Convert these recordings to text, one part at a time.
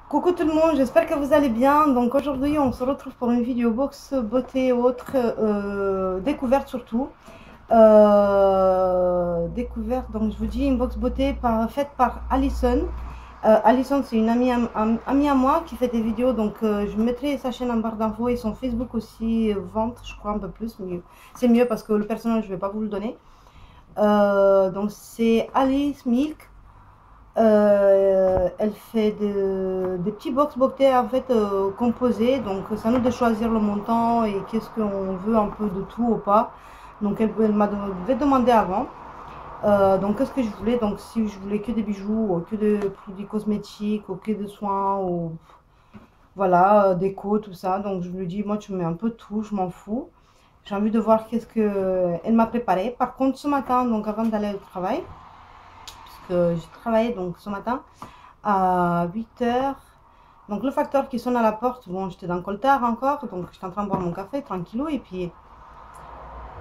Coucou tout le monde, j'espère que vous allez bien. Donc aujourd'hui on se retrouve pour une vidéo box beauté ou autre découverte surtout. Découverte, donc je vous dis une box beauté faite par Alison. Alison c'est une amie à moi qui fait des vidéos, donc je mettrai sa chaîne en barre d'infos et son Facebook aussi, vente je crois un peu plus, mais c'est mieux parce que le personnage je vais pas vous le donner. Donc c'est Alice Milk. Elle fait des petits box beauté en fait composés, donc c'est à nous de choisir le montant et qu'est-ce qu'on veut, un peu de tout ou pas. Donc elle m'avait demandé avant donc qu'est-ce que je voulais, donc si je voulais que des bijoux ou que des produits cosmétiques ou que des soins ou voilà, déco, tout ça. Donc je lui dis moi tu mets un peu de tout, je m'en fous, j'ai envie de voir qu'est-ce que elle m'a préparé. Par contre ce matin, donc avant d'aller au travail, j'ai travaillé donc ce matin à 8 h. Donc le facteur qui sonne à la porte, bon j'étais dans le coltard encore, donc j'étais en train de boire mon café tranquillou, et puis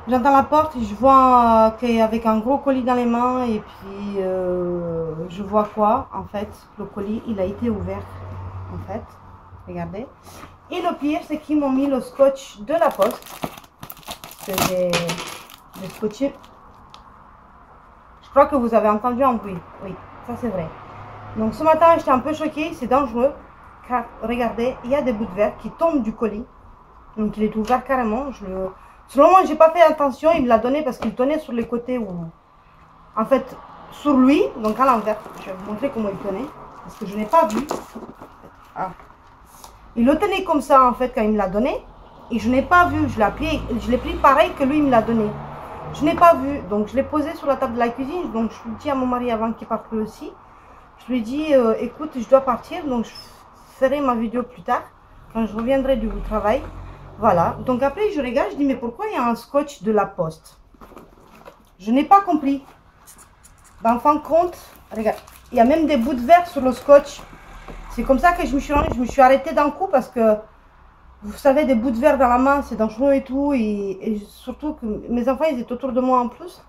j'entends la porte et je vois qu'avec un gros colis dans les mains, et puis je vois quoi, en fait le colis il a été ouvert en fait, regardez. Et le pire c'est qu'ils m'ont mis le scotch de la poste, que j'ai scotché. Je crois que vous avez entendu un bruit, oui ça c'est vrai. Donc ce matin j'étais un peu choquée, c'est dangereux car regardez, il y a des bouts de verre qui tombent du colis, donc il est ouvert carrément. Selon moi j'ai pas fait attention, il me l'a donné parce qu'il tenait sur les côtés, ou en fait sur lui, donc à l'envers. Je vais vous montrer comment il tenait parce que je n'ai pas vu. Ah. Il le tenait comme ça en fait quand il me l'a donné, et je n'ai pas vu. Je l'ai pris pareil que lui il me l'a donné. Je n'ai pas vu, donc je l'ai posé sur la table de la cuisine. Donc je lui dis à mon mari avant qu'il parte lui aussi. Je lui dis écoute, je dois partir, donc je ferai ma vidéo plus tard quand je reviendrai du travail. Voilà, donc après je regarde, je dis mais pourquoi il y a un scotch de la poste? Je n'ai pas compris. En fin de compte, regarde, il y a même des bouts de verre sur le scotch. C'est comme ça que je me suis arrêtée d'un coup, parce que vous savez, des bouts de verre dans la main c'est dangereux et tout, et surtout que mes enfants ils étaient autour de moi en plus.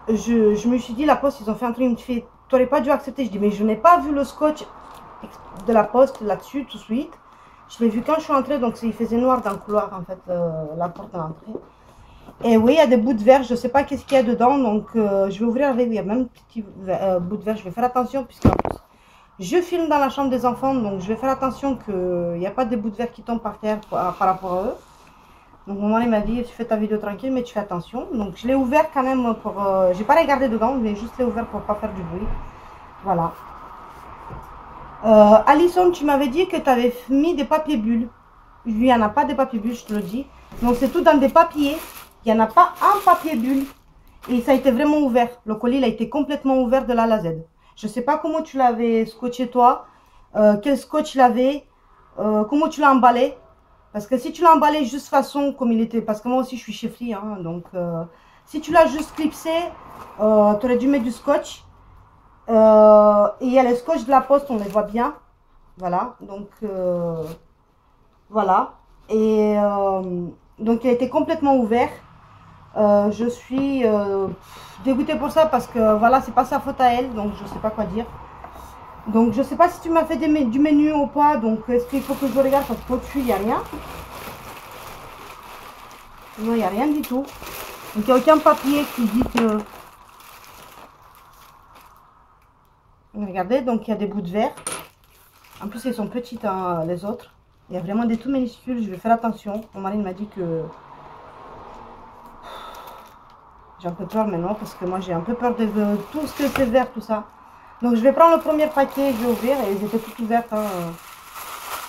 Je me suis dit la poste ils ont fait un truc, il me fait tu n'aurais pas dû accepter. Je dis mais je n'ai pas vu le scotch de la poste là-dessus tout de suite. Je l'ai vu quand je suis entrée, donc il faisait noir dans le couloir en fait, la porte d'entrée. Et oui, il y a des bouts de verre, je ne sais pas qu'est-ce qu'il y a dedans, donc je vais ouvrir avec, il y a même un petit bout de verre. Je vais faire attention puisque je filme dans la chambre des enfants, donc je vais faire attention qu'il n'y a pas des bouts de verre qui tombent par terre par rapport à eux. Donc mon mari m'a dit tu fais ta vidéo tranquille mais tu fais attention. Donc je l'ai ouvert quand même pour j'ai pas regardé dedans, mais juste l'ai ouvert pour pas faire du bruit. Voilà. Alison, tu m'avais dit que tu avais mis des papiers bulles. Il n'y en a pas de papiers bulles, je te le dis. Donc c'est tout dans des papiers. Il n'y en a pas un papier bulle. Et ça a été vraiment ouvert. Le colis il a été complètement ouvert de là à la Z. Je ne sais pas comment tu l'avais scotché toi. Quel scotch il avait. Comment tu l'as emballé. Parce que si tu l'as emballé juste façon comme il était. Parce que moi aussi je suis chefferie. Hein, donc si tu l'as juste clipsé, tu aurais dû mettre du scotch. Et il y a les scotch de la poste, on les voit bien. Voilà. Donc voilà. Et donc il a été complètement ouvert. Je suis dégoûtée pour ça parce que voilà, c'est pas sa faute à elle, donc je sais pas quoi dire. Donc je sais pas si tu m'as fait du menu ou pas, donc est-ce qu'il faut que je regarde parce qu'au-dessus il n'y a rien. Non, il n'y a rien du tout. Donc il n'y a aucun papier qui dit que... Regardez, donc il y a des bouts de verre. En plus, ils sont petits hein, les autres. Il y a vraiment des tout minuscules, je vais faire attention. Mon mari m'a dit que... J'ai un peu peur maintenant parce que moi j'ai un peu peur de tout ce que c'est vert, tout ça. Donc je vais prendre le premier paquet, je vais ouvrir, et ils étaient toutes ouvertes. Hein.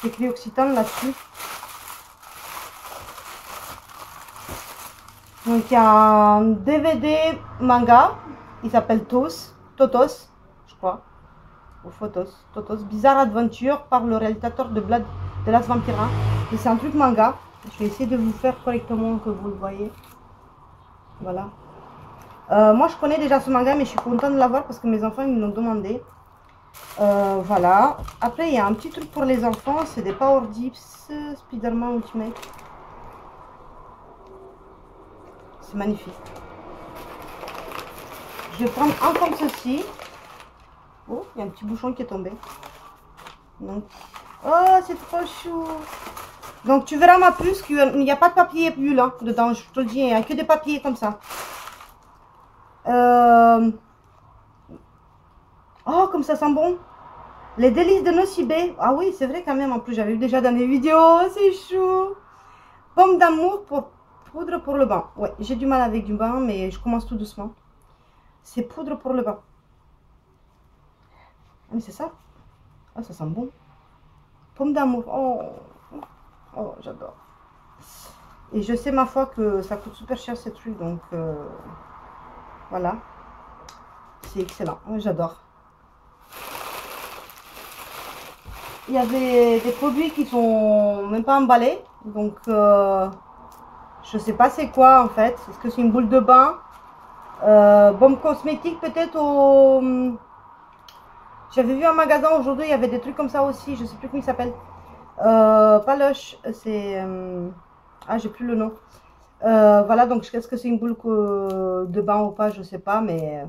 C'est écrit Occitane là-dessus. Donc il y a un DVD manga, il s'appelle Totos, je crois. Ou Photos, Totos, Bizarre Adventure par le réalisateur de Las Vampira. Et c'est un truc manga. Je vais essayer de vous faire correctement que vous le voyez. Voilà. Moi je connais déjà ce manga, mais je suis contente de l'avoir parce que mes enfants ils me l'ont demandé. Voilà. Après il y a un petit truc pour les enfants, c'est des Power Dips Spider-Man Ultimate. C'est magnifique. Je vais prendre un comme ceci. Oh, il y a un petit bouchon qui est tombé. Donc, oh, c'est trop chou. Donc, tu verras ma puce qu'il n'y a pas de papier bulle hein, dedans. Je te le dis, il n'y a que des papiers comme ça. Oh, comme ça sent bon. Les délices de Nocibé. Ah oui, c'est vrai quand même. En plus, j'avais vu déjà dans des vidéos. C'est chou. Pomme d'amour pour poudre pour le bain. Ouais, j'ai du mal avec du bain, mais je commence tout doucement. C'est poudre pour le bain. Ah, mais c'est ça. Ah, ça sent bon. Pomme d'amour. Oh, oh j'adore. Et je sais ma foi que ça coûte super cher ces trucs. Donc, voilà. C'est excellent. J'adore. Il y avait des produits qui sont même pas emballés. Donc, je sais pas c'est quoi en fait. Est-ce que c'est une boule de bain? Baume cosmétique peut-être au... J'avais vu un magasin aujourd'hui, il y avait des trucs comme ça aussi. Je sais plus comment il s'appelle. Pas Lush, c'est... ah, j'ai plus le nom. Voilà, donc est-ce que c'est une boule de bain ou pas? Je sais pas, mais...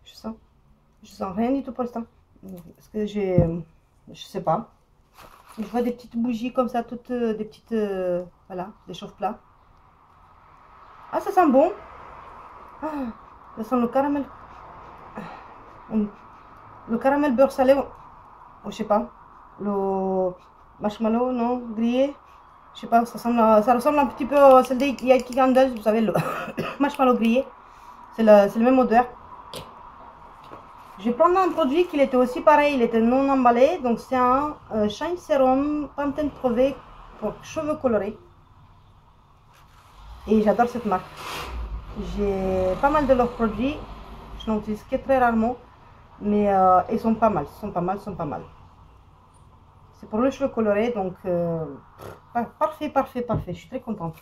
Je sens rien du tout pour l'instant. Est-ce que j'ai... Je sais pas. Je vois des petites bougies comme ça, toutes des petites... voilà, des chauffe-plats. Ah, ça sent bon. Ah, ça sent le caramel. Le caramel beurre salé. Je sais pas. Le marshmallow, non? Grillé. Je sais pas, ça ressemble un petit peu à celle des Yankee Candles, vous savez, le marshmallow grillé. C'est le même odeur. Je vais prendre un produit qui était aussi pareil, il était non emballé. Donc c'est un Shine Serum Pantene Prové pour cheveux colorés. Et j'adore cette marque. J'ai pas mal de leurs produits. Je n'en utilise que très rarement. Mais ils sont pas mal, sont pas mal. C'est pour les cheveux colorés, donc parfait, parfait, parfait. Je suis très contente.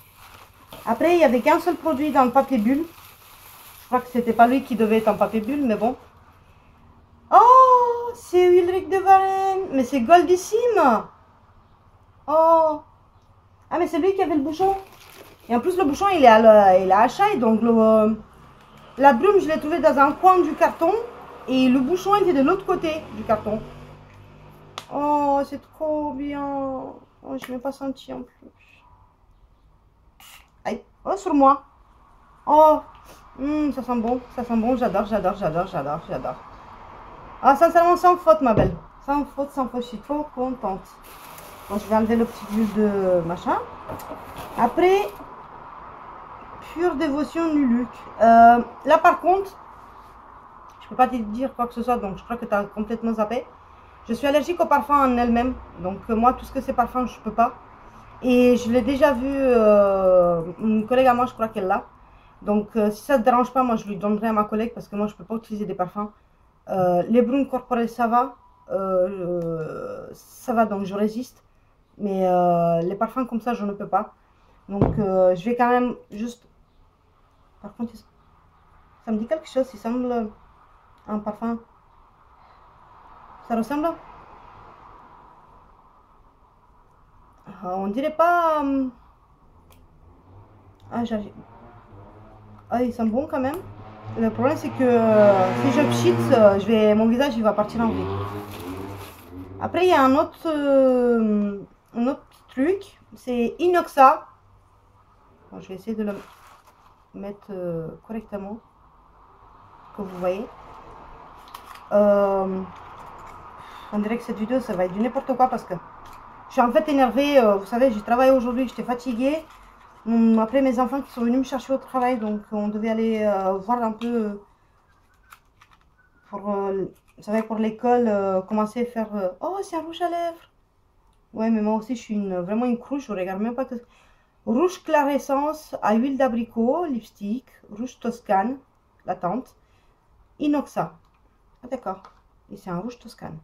Après, il n'y avait qu'un seul produit dans le papier bulle. Je crois que c'était pas lui qui devait être en papier bulle, mais bon. Oh, c'est Ulrich de Varenne. Mais c'est Goldissime. Oh. Ah, mais c'est lui qui avait le bouchon. Et en plus, le bouchon, il est à Chaille. Donc, la brume, je l'ai trouvé dans un coin du carton. Et le bouchon, il était de l'autre côté du carton. Oh, c'est trop bien. Oh, je ne l'ai pas senti en plus. Aïe. Oh, sur moi. Oh, ça sent bon. Ça sent bon. J'adore, j'adore, j'adore, j'adore, j'adore. Ah, sincèrement, sans faute, ma belle. Sans faute, sans faute. Je suis trop contente. Bon, je vais enlever le petit bulle de machin. Après, pure dévotion Nuluc. Là, par contre, je peux pas te dire quoi que ce soit, donc je crois que tu as complètement zappé. Je suis allergique au parfum en elle-même, donc moi, tout ce que c'est parfum, je peux pas. Et je l'ai déjà vu, une collègue à moi, je crois qu'elle l'a. Donc, si ça ne te dérange pas, moi, je lui donnerai à ma collègue parce que moi, je peux pas utiliser des parfums. Les brumes corporelles, ça va, donc je résiste. Mais les parfums comme ça, je ne peux pas. Donc, je vais quand même juste... Par contre, ça me dit quelque chose, il semble un parfum. Ça ressemble? On dirait pas... ah, il sent bon quand même. Le problème, c'est que si je pchite, mon visage il va partir en vrille. Après, il y a un autre petit truc. C'est Inoxa. Bon, je vais essayer de le mettre correctement. Que vous voyez. On dirait que cette vidéo, ça va être du n'importe quoi parce que je suis en fait énervée. Vous savez, j'ai travaillé aujourd'hui, j'étais fatiguée. Après, mes enfants qui sont venus me chercher au travail, donc on devait aller voir un peu pour, vous savez, pour l'école, commencer à faire... oh, c'est un rouge à lèvres. Ouais, mais moi aussi, je suis vraiment une cruche, je regarde même pas que... Rouge clair essence à huile d'abricot, lipstick, rouge toscane, la teinte, Inoxa. Ah, d'accord. Et c'est un rouge toscane.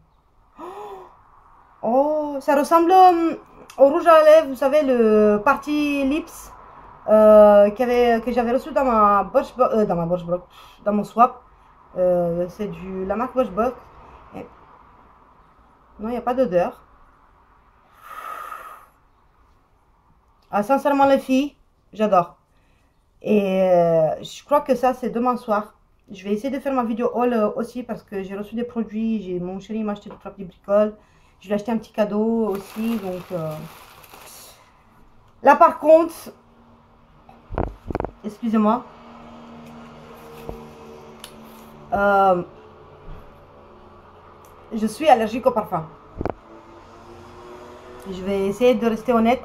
Oh, ça ressemble au rouge à lèvres, vous savez, le Party Lips que j'avais reçu dans ma dans mon swap. C'est la marque Birchbox. Non, il n'y a pas d'odeur. Ah, sincèrement, les filles, j'adore. Et je crois que ça, c'est demain soir. Je vais essayer de faire ma vidéo haul aussi parce que j'ai reçu des produits. Mon chéri m'a acheté des bricoles. Je lui ai acheté un petit cadeau aussi. Donc là par contre, excusez-moi. Je suis allergique au parfum. Je vais essayer de rester honnête.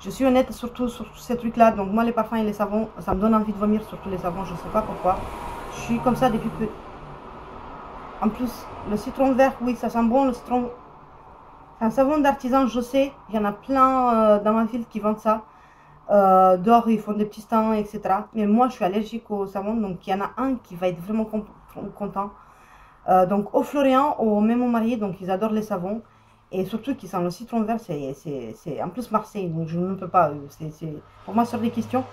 Je suis honnête surtout sur ces trucs-là. Donc moi, les parfums et les savons, ça me donne envie de vomir, surtout les savons. Je ne sais pas pourquoi. Je suis comme ça depuis peu. En plus, le citron vert, oui, ça sent bon. Le citron, c'est un savon d'artisan, je sais. Il y en a plein dans ma ville qui vendent ça. Dehors, ils font des petits stands, etc. Mais moi, je suis allergique au savon. Donc il y en a un qui va être vraiment content. Donc au Florian, au même mon mari, donc ils adorent les savons. Et surtout qu'ils sentent le citron vert, c'est en plus Marseille, donc je ne peux pas, pour moi sur des questions.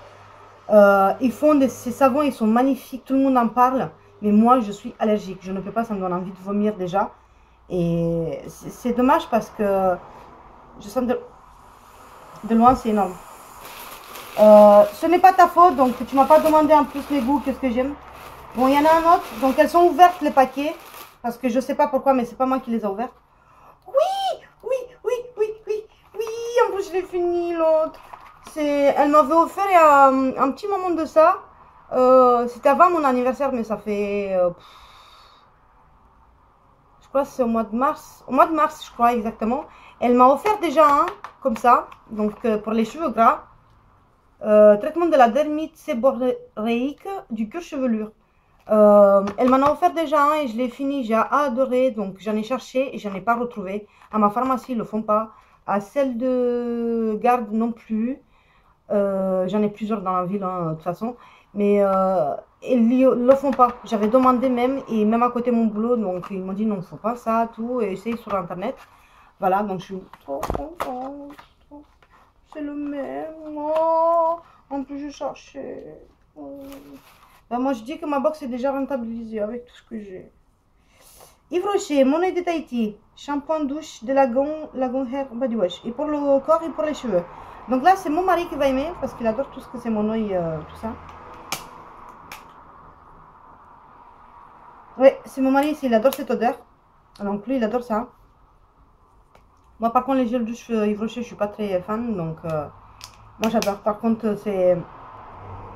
Ils font ces savons, ils sont magnifiques, tout le monde en parle, mais moi je suis allergique, je ne peux pas, ça me donne envie de vomir déjà. Et c'est dommage parce que je sens de loin, c'est énorme. Ce n'est pas ta faute, donc tu m'as pas demandé en plus mes goûts, qu'est-ce que j'aime. Bon, il y en a un autre, donc elles sont ouvertes les paquets, parce que je sais pas pourquoi, mais c'est pas moi qui les ai ouvertes. Oui, oui, oui, oui, oui, oui, en plus je l'ai fini l'autre. Elle m'avait offert il y a un petit moment de ça. C'était avant mon anniversaire, mais ça fait... je crois que c'est au mois de mars. Au mois de mars, je crois exactement. Elle m'a offert déjà un, comme ça, donc pour les cheveux gras. Traitement de la dermite séborréique du cuir chevelure. Elle m'en a offert déjà un et je l'ai fini, j'ai adoré, donc j'en ai cherché et j'en ai pas retrouvé. À ma pharmacie, ils le font pas. À celle de garde non plus. J'en ai plusieurs dans la ville, hein, de toute façon. Mais ils le font pas. J'avais demandé même, et même à côté de mon boulot, donc ils m'ont dit non, faut pas ça, tout, et essaye sur internet. Voilà, donc je suis trop contente. C'est le même. Oh, en plus, je cherchais. Oh. Ben, moi, je dis que ma box est déjà rentabilisée avec tout ce que j'ai. Yves Rocher, mon œil de Tahiti. Shampoing douche de Lagon Hair Body Wash. Et pour le corps et pour les cheveux. Donc là, c'est mon mari qui va aimer parce qu'il adore tout ce que c'est mon œil, tout ça. Ouais, c'est mon mari, il adore cette odeur. Donc lui, il adore ça. Moi, par contre, les gels douche Yves Rocher, je suis pas très fan. Donc, moi, j'adore. Par contre, c'est...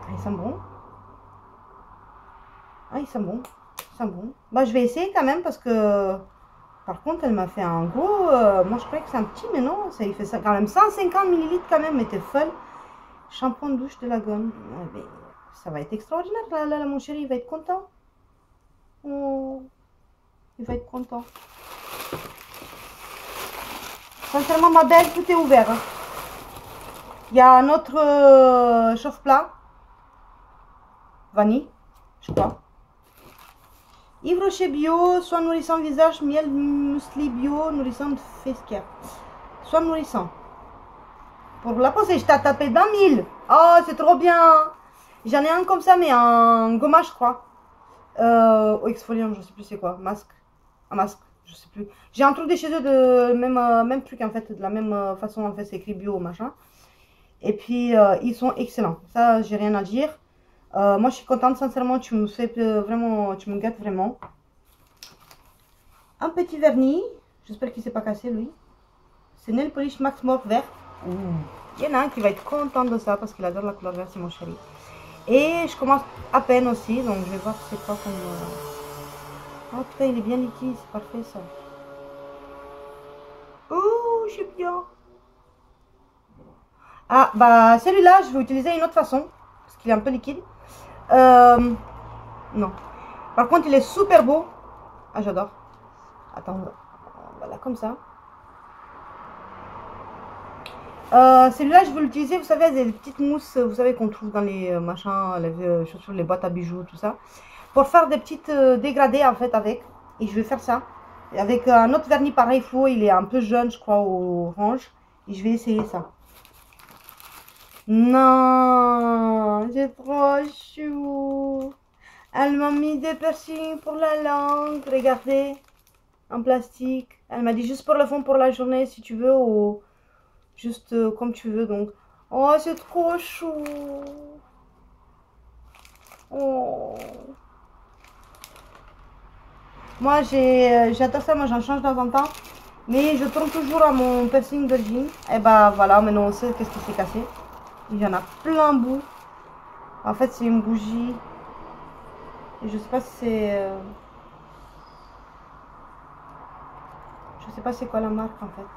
Ils sont bons. Ah, ils sont bons. Ils sont bons. Bah, je vais essayer quand même parce que... Par contre, elle m'a fait un gros... moi, je croyais que c'est un petit, mais non. Ça, il fait ça quand même 150 ml quand même, mais t'es folle. Shampoing de douche de la gomme. Ouais, ça va être extraordinaire. Là, mon chéri, il va être content. Oh, il va être content. Sincèrement, ma belle, tout est ouvert. Hein. Il y a un autre chauffe-plat. Vanille, je crois. Yves Rocher bio, soin nourrissant visage, miel muesli bio, nourrissant face care. Soin nourrissant. Pour la peau, je t'ai tapé d'un mille. Oh, c'est trop bien. J'en ai un comme ça, mais en gommage, je crois. Exfoliant, je sais plus c'est quoi. Masque. Un masque, je sais plus. J'ai un truc de chez eux de même truc en fait, de la même façon en fait, c'est écrit bio machin. Et puis ils sont excellents. Ça, j'ai rien à dire. Moi, je suis contente, sincèrement. Tu me fais vraiment, tu me gâtes vraiment. Un petit vernis. J'espère qu'il ne s'est pas cassé lui. C'est Nail Polish Max Mort vert. Il y en a un qui va être content de ça parce qu'il adore la couleur verte, c'est mon chéri. Et je commence à peine aussi, donc je vais voir c'est quoi comme... Oh putain, il est bien liquide, c'est parfait ça. Oh, j'ai bien. Ah, bah celui-là, je vais utiliser une autre façon, parce qu'il est un peu liquide. Non. Par contre, il est super beau. Ah, j'adore. Attends, voilà, comme ça. Celui-là, je veux l'utiliser, vous savez, des petites mousses, vous savez, qu'on trouve dans les machins, les chaussures, les boîtes à bijoux, tout ça. Pour faire des petites dégradés, en fait, avec. Et je vais faire ça. Avec un autre vernis pareil, faux, il est un peu jaune, je crois, au orange. Et je vais essayer ça. Non, c'est trop chou. Elle m'a mis des piercings pour la langue, regardez, en plastique. Elle m'a dit juste pour le fond, pour la journée, si tu veux, ou juste comme tu veux. Donc, oh, c'est trop chou. Oh. Moi, j'adore ça. Moi, j'en change de temps en temps. Mais je tourne toujours à mon piercing d'origine. Et bah voilà, maintenant on sait qu'est-ce qui s'est cassé. Il y en a plein bout. En fait, c'est une bougie. Et je sais pas si c'est... Je sais pas c'est quoi la marque en fait.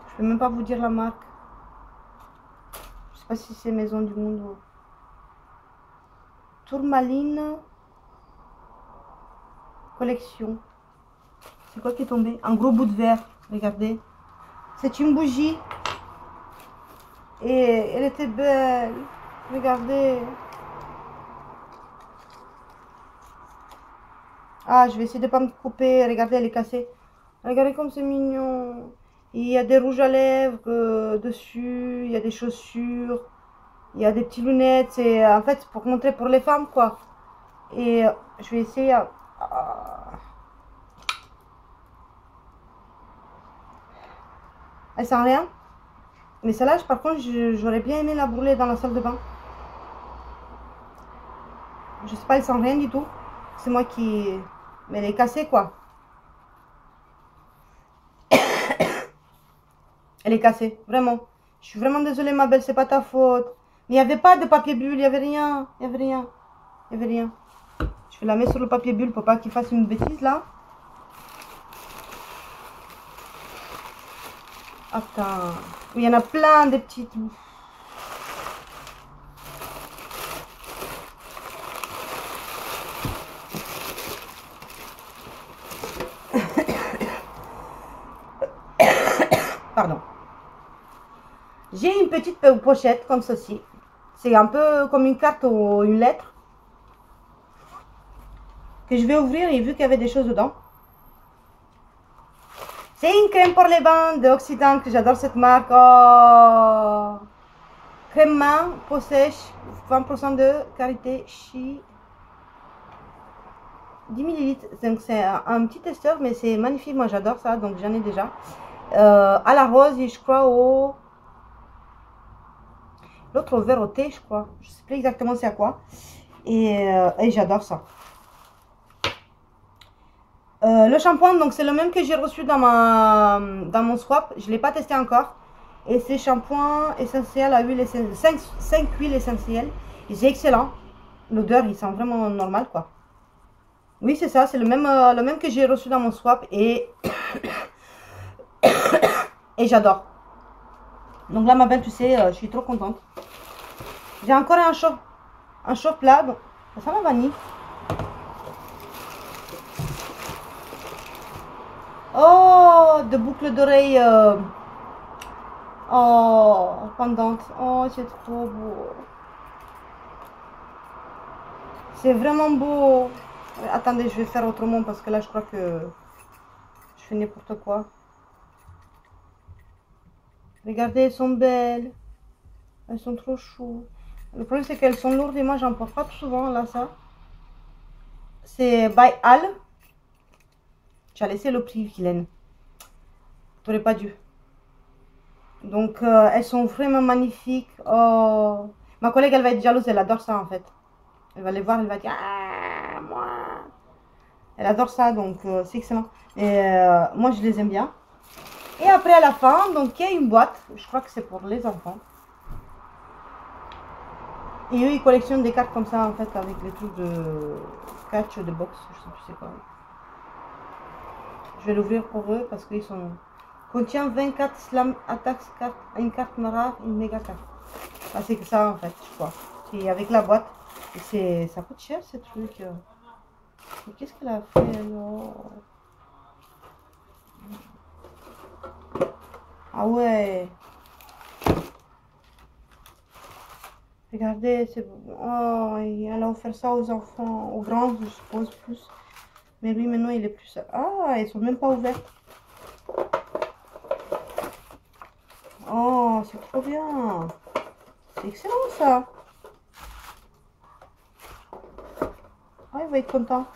Je peux même pas vous dire la marque. Je sais pas si c'est Maison du Monde ou... Tourmaline Collection. C'est quoi qui est tombé? Un gros bout de verre. Regardez. C'est une bougie. Et elle était belle. Regardez. Ah, je vais essayer de pas me couper. Regardez, elle est cassée. Regardez comme c'est mignon. Il y a des rouges à lèvres dessus. Il y a des chaussures. Il y a des petites lunettes. C'est en fait pour montrer pour les femmes quoi. Et je vais essayer. Elle sent rien. Mais celle-là, par contre, j'aurais bien aimé la brûler dans la salle de bain. Je sais pas, elle sent rien du tout. C'est moi qui... Mais elle est cassée, quoi. Elle est cassée, vraiment. Je suis vraiment désolée, ma belle, c'est pas ta faute. Mais il n'y avait pas de papier bulle, il n'y avait rien. Il n'y avait rien. Il n'y avait rien. Je vais la mettre sur le papier bulle pour pas qu'il fasse une bêtise, là. Attends. Il y en a plein de petites... Pardon. J'ai une petite pochette comme ceci. C'est un peu comme une carte ou une lettre. Que je vais ouvrir et vu qu'il y avait des choses dedans. C'est une crème pour les bains de Occident que j'adore cette marque. Oh. Crème main, peau sèche, 20% de qualité Chi. 10 ml. Donc c'est un petit testeur, mais c'est magnifique. Moi j'adore ça, donc j'en ai déjà. À la rose et je crois au... L'autre au vert au thé, je crois. Je sais plus exactement c'est à quoi. Et j'adore ça. Le shampoing, donc c'est le même que j'ai reçu dans mon swap. Je ne l'ai pas testé encore. Et c'est shampoing essentiel à huile essentielle. 5 huiles essentielles. Et c'est excellent. L'odeur, il sent vraiment normal, quoi. Oui, c'est ça. C'est le même que j'ai reçu dans mon swap. Et, et j'adore. Donc là, ma belle, tu sais, je suis trop contente. J'ai encore un chaud plat. Donc, ça sent la vanille. Oh, de boucles d'oreilles. Oh, pendantes. Oh, c'est trop beau. C'est vraiment beau. Attendez, je vais faire autrement parce que là, je crois que je fais n'importe quoi. Regardez, elles sont belles. Elles sont trop choues. Le problème, c'est qu'elles sont lourdes et moi, j'en porte pas souvent, là, ça. C'est by Al. Tu as laissé le prix, Vilaine. Tu n'aurais pas dû. Donc, elles sont vraiment magnifiques. Oh. Ma collègue, elle va être jalouse. Elle adore ça, en fait. Elle va les voir, elle va dire, ah, moi. Elle adore ça, donc c'est excellent. Et moi, je les aime bien. Et après, à la fin, donc, il y a une boîte. Je crois que c'est pour les enfants. Et eux, ils collectionnent des cartes comme ça, en fait, avec les trucs de catch, de boxe. Je sais plus c'est quoi. Je vais l'ouvrir pour eux parce qu'ils sont... Contient 24 slam attacks cartes, une carte rare, une méga carte. Ah, c'est que ça, en fait, je crois. C'est avec la boîte. Et ça coûte cher, ces trucs. Mais qu'est-ce qu'elle a fait, alors? Ah ouais. Regardez, c'est... Oh, elle a offert ça aux enfants, aux grands, je suppose, plus. Mais lui, maintenant, il est plus... Ah, elles sont même pas ouvertes. Oh, c'est trop bien. C'est excellent, ça. Ah, il va être content.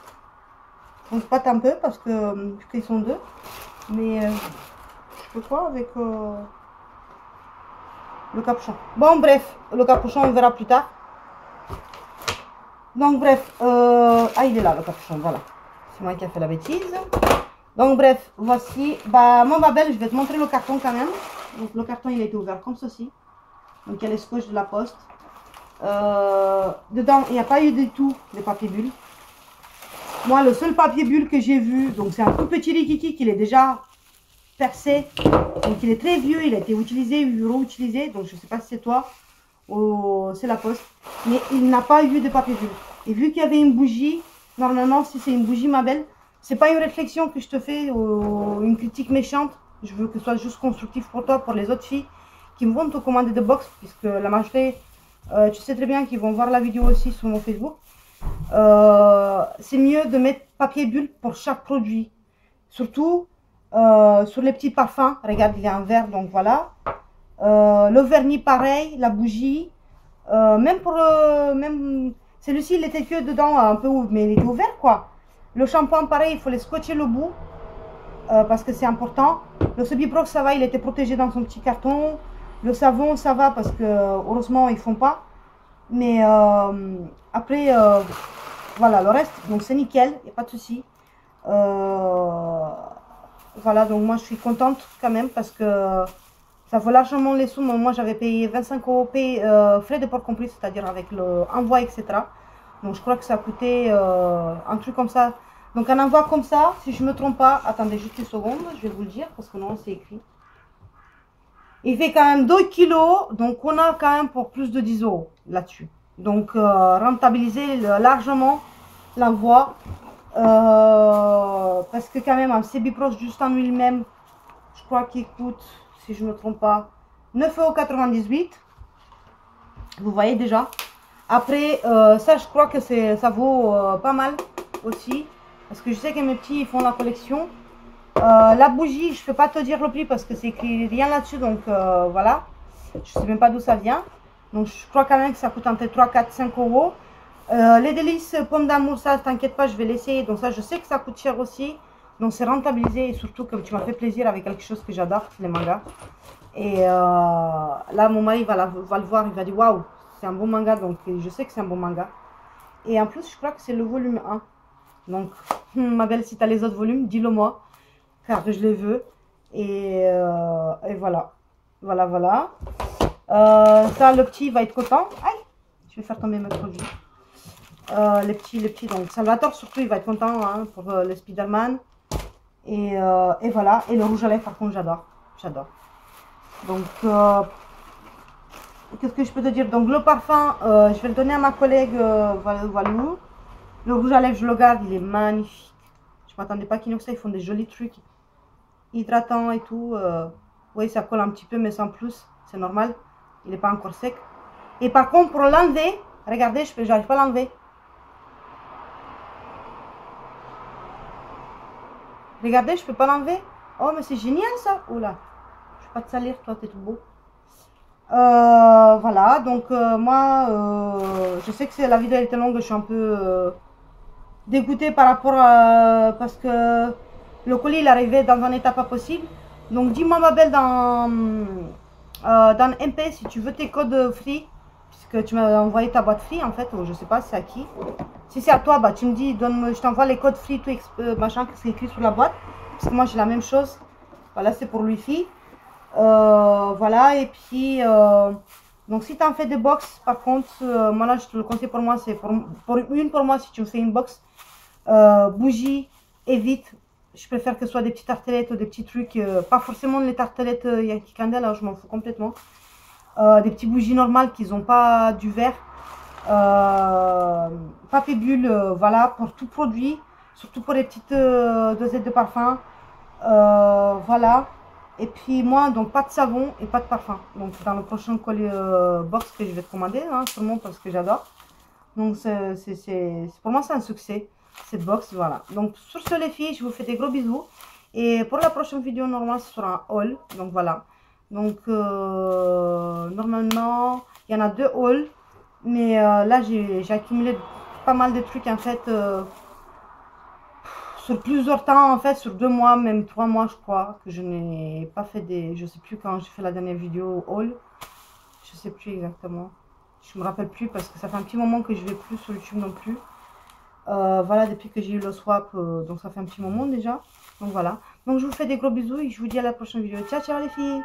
On se batte un peu parce que qu'ils sont deux. Mais je peux quoi avec le capuchon. Bon, bref, le capuchon, on verra plus tard. Donc, bref. Ah, il est là, le capuchon, voilà. C'est moi qui a fait la bêtise. Donc bref, voici. Bah moi ma belle, je vais te montrer le carton quand même. Donc le carton il a été ouvert comme ceci. Donc il y a les scotch de la poste. Dedans, il n'y a pas eu du tout de papier bulle. Moi, le seul papier bulle que j'ai vu, donc c'est un tout petit rikiki qu'il est déjà percé. Donc il est très vieux, il a été utilisé, réutilisé. Donc je ne sais pas si c'est toi ou c'est la poste. Mais il n'a pas eu de papier bulle. Et vu qu'il y avait une bougie, normalement si c'est une bougie ma belle, c'est pas une réflexion que je te fais ou une critique méchante. Je veux que ce soit juste constructif pour toi, pour les autres filles qui vont te commander de box. Puisque la majorité, tu sais très bien qu'ils vont voir la vidéo aussi sur mon Facebook. C'est mieux de mettre papier bulle pour chaque produit. Surtout sur les petits parfums. Regarde, il y a un verre, donc voilà. Le vernis pareil, la bougie. Même pour même celui-ci, il était que dedans un peu, mais il était ouvert quoi. Le shampoing pareil, il faut les scotcher le bout parce que c'est important. Le Subiprox ça va, il était protégé dans son petit carton. Le savon ça va parce que heureusement ils font pas. Mais après voilà le reste, donc c'est nickel, il n'y a pas de souci. Voilà, donc moi je suis contente quand même parce que ça vaut largement les sous. Moi j'avais payé 25 € frais de port compris, c'est-à-dire avec l'envoi, etc. Donc je crois que ça a coûté un truc comme ça. Donc un envoi comme ça, si je ne me trompe pas, attendez juste une seconde, je vais vous le dire parce que non, c'est écrit. Il fait quand même 2 kilos, donc on a quand même pour plus de 10 € là-dessus. Donc rentabiliser largement l'envoi. Parce que quand même un Subiprox juste en lui-même, je crois qu'il coûte, si je ne me trompe pas, 9,98 €. Vous voyez déjà. Après, ça je crois que ça vaut pas mal aussi. Parce que je sais que mes petits ils font la collection. La bougie, je ne peux pas te dire le prix parce que c'est écrit rien là-dessus. Donc voilà. Je sais même pas d'où ça vient. Donc je crois quand même que ça coûte entre 3, 4, 5 €. Les délices pommes d'amour, ça t'inquiète pas, je vais l'essayer. Donc ça je sais que ça coûte cher aussi. Donc c'est rentabilisé et surtout que tu m'as fait plaisir avec quelque chose que j'adore, les mangas. Et là mon mari va le voir, il va dire waouh, c'est un bon manga. Donc je sais que c'est un bon manga. Et en plus je crois que c'est le volume 1. Donc ma belle, si tu as les autres volumes, dis-le moi. Car je les veux. Et voilà. Voilà. Ça le petit va être content. Aïe, je vais faire tomber mes produits. Les petits, donc Salvatore surtout il va être content hein, pour le Spider-Man et voilà. Et le rouge à lèvres par contre j'adore. Donc qu'est-ce que je peux te dire? Donc le parfum je vais le donner à ma collègue Valou. Le rouge à lèvres je le garde, il est magnifique. Je m'attendais pas qu'Inoxa ils font des jolis trucs hydratants et tout. Oui ça colle un petit peu mais sans plus, c'est normal, il n'est pas encore sec. Et par contre pour l'enlever, regardez, j'arrive pas à l'enlever. Regardez, je peux pas l'enlever. Oh, mais c'est génial ça. Oula, je vais pas te salir, toi, t'es tout beau. Voilà, donc moi, je sais que la vidéo elle était longue, je suis un peu dégoûtée par rapport à... Parce que le colis, il arrivait dans un état pas possible. Donc, dis-moi, ma belle, dans MP, si tu veux tes codes free, puisque tu m'as envoyé ta boîte free, en fait, ou je sais pas, c'est à qui. Si c'est à toi, bah tu me dis, je t'envoie les codes free, tout machin, que c'est écrit sur la boîte. Parce que moi j'ai la même chose. Voilà, c'est pour Wi-Fi. Voilà, et puis, donc si tu en fais des box, par contre, moi là je te le conseille pour moi, c'est pour moi, si tu me fais une box, bougie, évite. Je préfère que ce soit des petites tartelettes ou des petits trucs, pas forcément les tartelettes Yankee Candle, là je m'en fous complètement. Des petits bougies normales qui n'ont pas du verre. Papier bulle, voilà, pour tout produit, surtout pour les petites dosettes de parfum. Voilà. Et puis moi, donc pas de savon et pas de parfum. Donc dans le prochain colis box que je vais te commander, hein, sûrement parce que j'adore. Donc pour moi c'est un succès, cette box, voilà. Donc sur ce les filles, je vous fais des gros bisous. Et pour la prochaine vidéo, normalement ce sera un haul, donc voilà. Donc normalement, il y en a 2 hauls. Mais là, j'ai accumulé pas mal de trucs en fait sur plusieurs temps, en fait, sur 2 mois, même 3 mois, je crois, que je n'ai pas fait des. Je sais plus quand j'ai fait la dernière vidéo haul. Je sais plus exactement. Je me rappelle plus parce que ça fait un petit moment que je vais plus sur YouTube non plus. Voilà, depuis que j'ai eu le swap, donc ça fait un petit moment déjà. Donc voilà. Donc je vous fais des gros bisous et je vous dis à la prochaine vidéo. Ciao, ciao les filles!